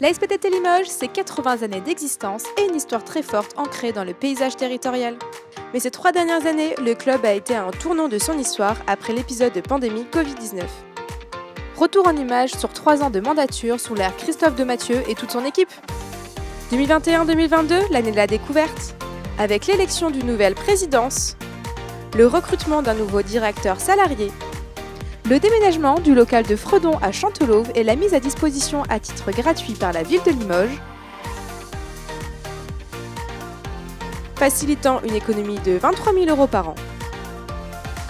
La SPTT Limoges, c'est 80 années d'existence et une histoire très forte ancrée dans le paysage territorial. Mais ces 3 dernières années, le club a été à un tournant de son histoire après l'épisode de pandémie Covid-19. Retour en images sur 3 ans de mandature sous l'ère Christophe Demathieu et toute son équipe. 2021-2022, l'année de la découverte, avec l'élection d'une nouvelle présidence, le recrutement d'un nouveau directeur salarié, le déménagement du local de Fredon à Chantelouve et la mise à disposition à titre gratuit par la ville de Limoges, facilitant une économie de 23 000 € par an,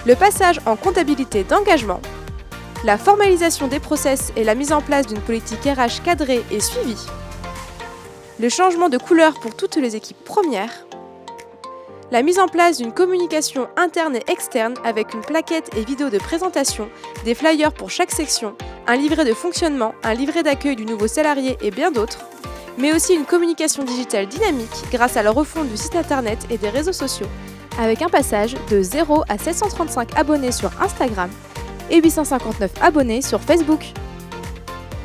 le passage en comptabilité d'engagement, la formalisation des process et la mise en place d'une politique RH cadrée et suivie, le changement de couleur pour toutes les équipes premières, la mise en place d'une communication interne et externe avec une plaquette et vidéo de présentation, des flyers pour chaque section, un livret de fonctionnement, un livret d'accueil du nouveau salarié et bien d'autres, mais aussi une communication digitale dynamique grâce à la refonte du site internet et des réseaux sociaux, avec un passage de 0 à 735 abonnés sur Instagram et 859 abonnés sur Facebook.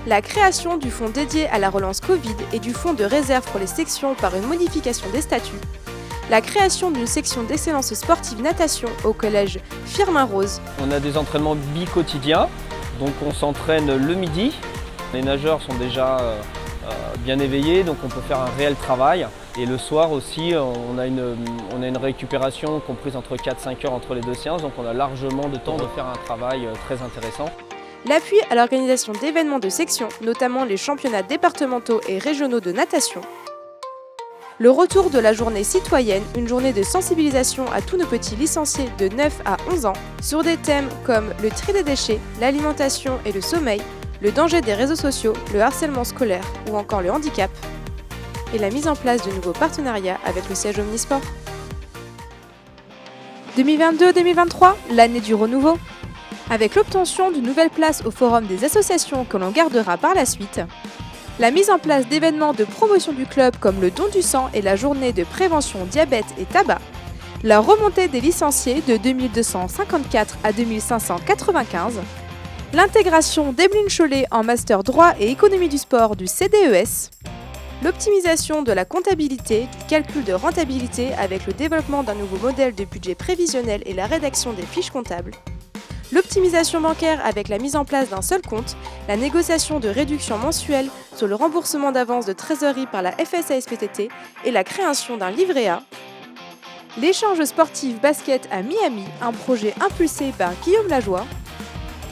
La création du fonds dédié à la relance Covid et du fonds de réserve pour les sections par une modification des statuts, la création d'une section d'excellence sportive natation au collège Firmin Rose. On a des entraînements bi-quotidiens, donc on s'entraîne le midi. Les nageurs sont déjà bien éveillés, donc on peut faire un réel travail. Et le soir aussi, on a une récupération comprise entre 4-5 heures entre les 2 séances, donc on a largement de temps de faire un travail très intéressant. L'appui à l'organisation d'événements de section, notamment les championnats départementaux et régionaux de natation. Le retour de la journée citoyenne, une journée de sensibilisation à tous nos petits licenciés de 9 à 11 ans, sur des thèmes comme le tri des déchets, l'alimentation et le sommeil, le danger des réseaux sociaux, le harcèlement scolaire ou encore le handicap, et la mise en place de nouveaux partenariats avec le siège Omnisport. 2022-2023, l'année du renouveau. Avec l'obtention d'une nouvelle place au forum des associations que l'on gardera par la suite, la mise en place d'événements de promotion du club comme le don du sang et la journée de prévention diabète et tabac, la remontée des licenciés de 2254 à 2595, l'intégration d'Emeline Chollet en master droit et économie du sport du CDES, l'optimisation de la comptabilité, du calcul de rentabilité avec le développement d'un nouveau modèle de budget prévisionnel et la rédaction des fiches comptables, l'optimisation bancaire avec la mise en place d'un seul compte, la négociation de réduction mensuelle sur le remboursement d'avance de trésorerie par la FSA-SPTT et la création d'un livret A, l'échange sportif basket à Miami, un projet impulsé par Guillaume Lajoie,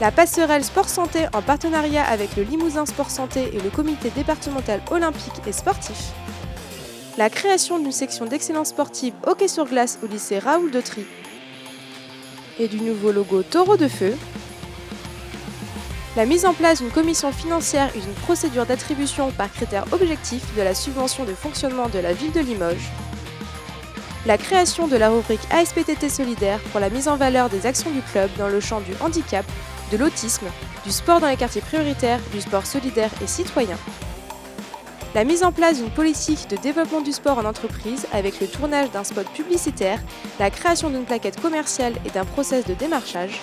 la passerelle Sport Santé en partenariat avec le Limousin Sport Santé et le comité départemental olympique et sportif, la création d'une section d'excellence sportive hockey sur glace au lycée Raoul Dautry, et du nouveau logo Taureau de Feu, la mise en place d'une commission financière et d'une procédure d'attribution par critères objectifs de la subvention de fonctionnement de la ville de Limoges, la création de la rubrique ASPTT solidaire pour la mise en valeur des actions du club dans le champ du handicap, de l'autisme, du sport dans les quartiers prioritaires, du sport solidaire et citoyen, la mise en place d'une politique de développement du sport en entreprise avec le tournage d'un spot publicitaire, la création d'une plaquette commerciale et d'un process de démarchage,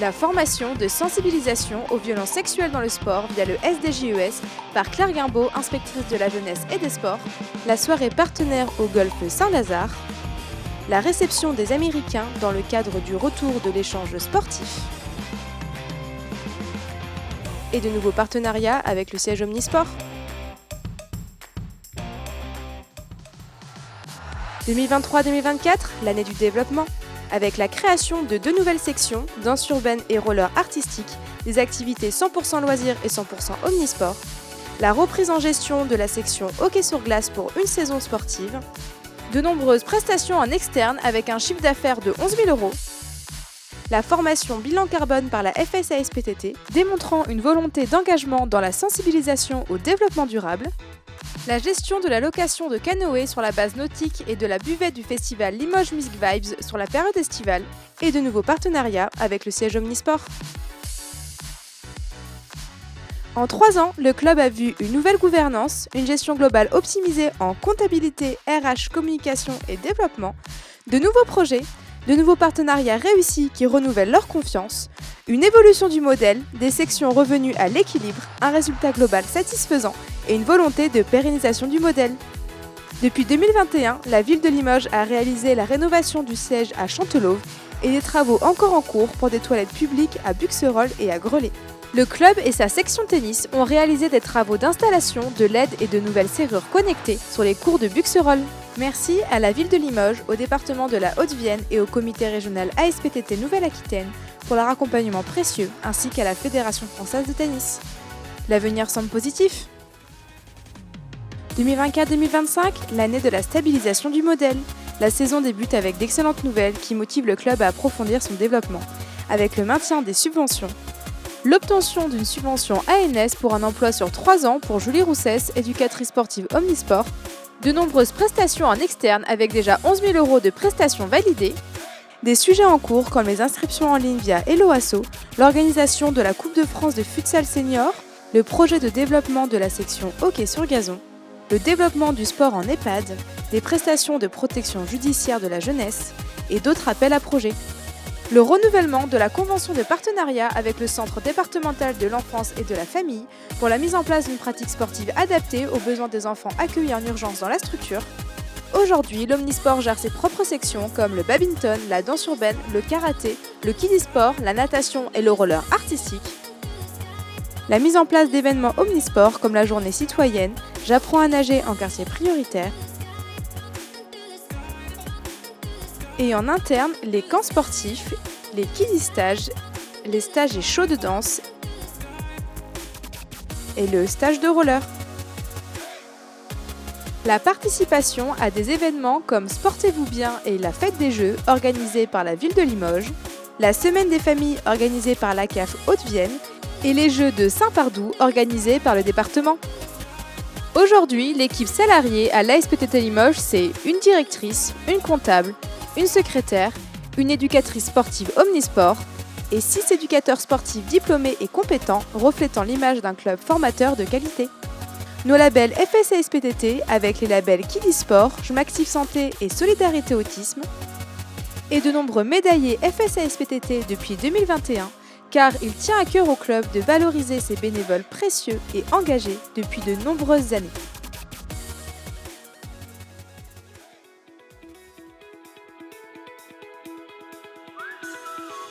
la formation de sensibilisation aux violences sexuelles dans le sport via le SDJES par Claire Guimbaud, inspectrice de la jeunesse et des sports, la soirée partenaire au Golf Saint-Lazare, la réception des Américains dans le cadre du retour de l'échange sportif, et de nouveaux partenariats avec le siège Omnisport. 2023-2024, l'année du développement, avec la création de 2 nouvelles sections, danse urbaine et roller artistique, des activités 100% loisirs et 100% omnisport, la reprise en gestion de la section hockey sur glace pour une saison sportive, de nombreuses prestations en externe avec un chiffre d'affaires de 11 000 €, la formation bilan carbone par la FSA-SPTT, démontrant une volonté d'engagement dans la sensibilisation au développement durable, la gestion de la location de canoës sur la base nautique et de la buvette du festival Limoges Music Vibes sur la période estivale, et de nouveaux partenariats avec le siège Omnisport. En 3 ans, le club a vu une nouvelle gouvernance, une gestion globale optimisée en comptabilité, RH, communication et développement, de nouveaux projets, de nouveaux partenariats réussis qui renouvellent leur confiance, une évolution du modèle, des sections revenues à l'équilibre, un résultat global satisfaisant et une volonté de pérennisation du modèle. Depuis 2021, la ville de Limoges a réalisé la rénovation du siège à Chantelouve et des travaux encore en cours pour des toilettes publiques à Buxerolles et à Grelais. Le club et sa section tennis ont réalisé des travaux d'installation de LED et de nouvelles serrures connectées sur les cours de Buxerolles. Merci à la ville de Limoges, au département de la Haute-Vienne et au comité régional ASPTT Nouvelle-Aquitaine pour leur accompagnement précieux, ainsi qu'à la Fédération française de tennis. L'avenir semble positif. 2024-2025, l'année de la stabilisation du modèle. La saison débute avec d'excellentes nouvelles qui motivent le club à approfondir son développement, avec le maintien des subventions. L'obtention d'une subvention ANS pour un emploi sur 3 ans pour Julie Roussès, éducatrice sportive Omnisport, de nombreuses prestations en externe avec déjà 11 000 € de prestations validées, des sujets en cours comme les inscriptions en ligne via Helloasso, l'organisation de la Coupe de France de futsal senior, le projet de développement de la section hockey sur gazon, le développement du sport en EHPAD, des prestations de protection judiciaire de la jeunesse et d'autres appels à projets. Le renouvellement de la convention de partenariat avec le Centre départemental de l'enfance et de la famille pour la mise en place d'une pratique sportive adaptée aux besoins des enfants accueillis en urgence dans la structure. Aujourd'hui, l'Omnisport gère ses propres sections comme le badminton, la danse urbaine, le karaté, le kidisport, la natation et le roller artistique. La mise en place d'événements Omnisport comme la journée citoyenne, j'apprends à nager en quartier prioritaire. Et en interne, les camps sportifs, les kidistages, les stages et shows de danse et le stage de roller. La participation à des événements comme Sportez-vous bien et la Fête des Jeux organisée par la ville de Limoges, la Semaine des familles organisée par la CAF Haute-Vienne et les Jeux de Saint-Pardoux organisés par le département. Aujourd'hui, l'équipe salariée à l'ASPTT Limoges, c'est une directrice, une comptable, une secrétaire, une éducatrice sportive Omnisport et 6 éducateurs sportifs diplômés et compétents reflétant l'image d'un club formateur de qualité. Nos labels FSASPTT avec les labels Kidisport, Je m'active santé et Solidarité autisme et de nombreux médaillés FSASPTT depuis 2021 car il tient à cœur au club de valoriser ses bénévoles précieux et engagés depuis de nombreuses années.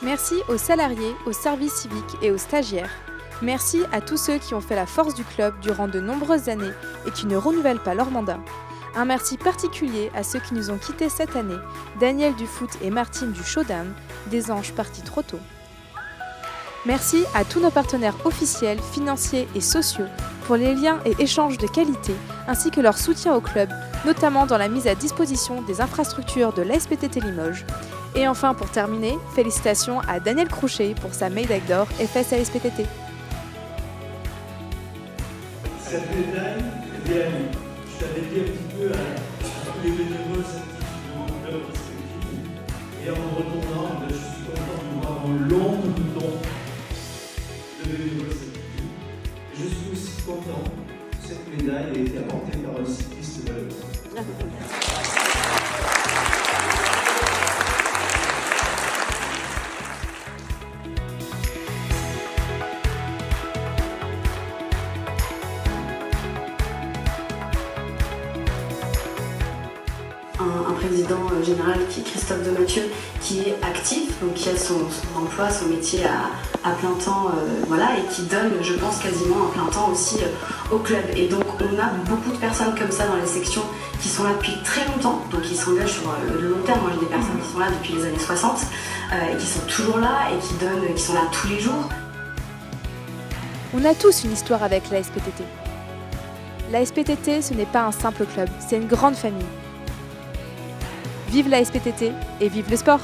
Merci aux salariés, aux services civiques et aux stagiaires. Merci à tous ceux qui ont fait la force du club durant de nombreuses années et qui ne renouvellent pas leur mandat. Un merci particulier à ceux qui nous ont quittés cette année, Daniel du foot et Martine du showdown, des anges partis trop tôt. Merci à tous nos partenaires officiels, financiers et sociaux pour les liens et échanges de qualité, ainsi que leur soutien au club, notamment dans la mise à disposition des infrastructures de l'ASPTT Limoges. Et enfin, pour terminer, félicitations à Daniel Crouchet pour sa médaille d'or FSASPTT. Cette médaille, je t'avais dit un petit peu à tous les bénévoles actifs de mon club respectif. Et en retournant, je suis content de voir un long mouton de bénévoles actifs. Et je suis aussi content que cette médaille ait été apportée par un cycliste valeureux. Un président général qui est Christophe Demathieu, qui est actif, donc qui a son emploi, son métier à plein temps, voilà, et qui donne, je pense, quasiment un plein temps aussi au club. Et donc on a beaucoup de personnes comme ça dans les sections qui sont là depuis très longtemps, donc qui s'engagent sur le long terme. Moi j'ai des personnes qui sont là depuis les années 60 et qui sont toujours là et qui sont là tous les jours. On a tous une histoire avec la SPTT. La SPTT, ce n'est pas un simple club, c'est une grande famille. Vive la SPTT et vive le sport!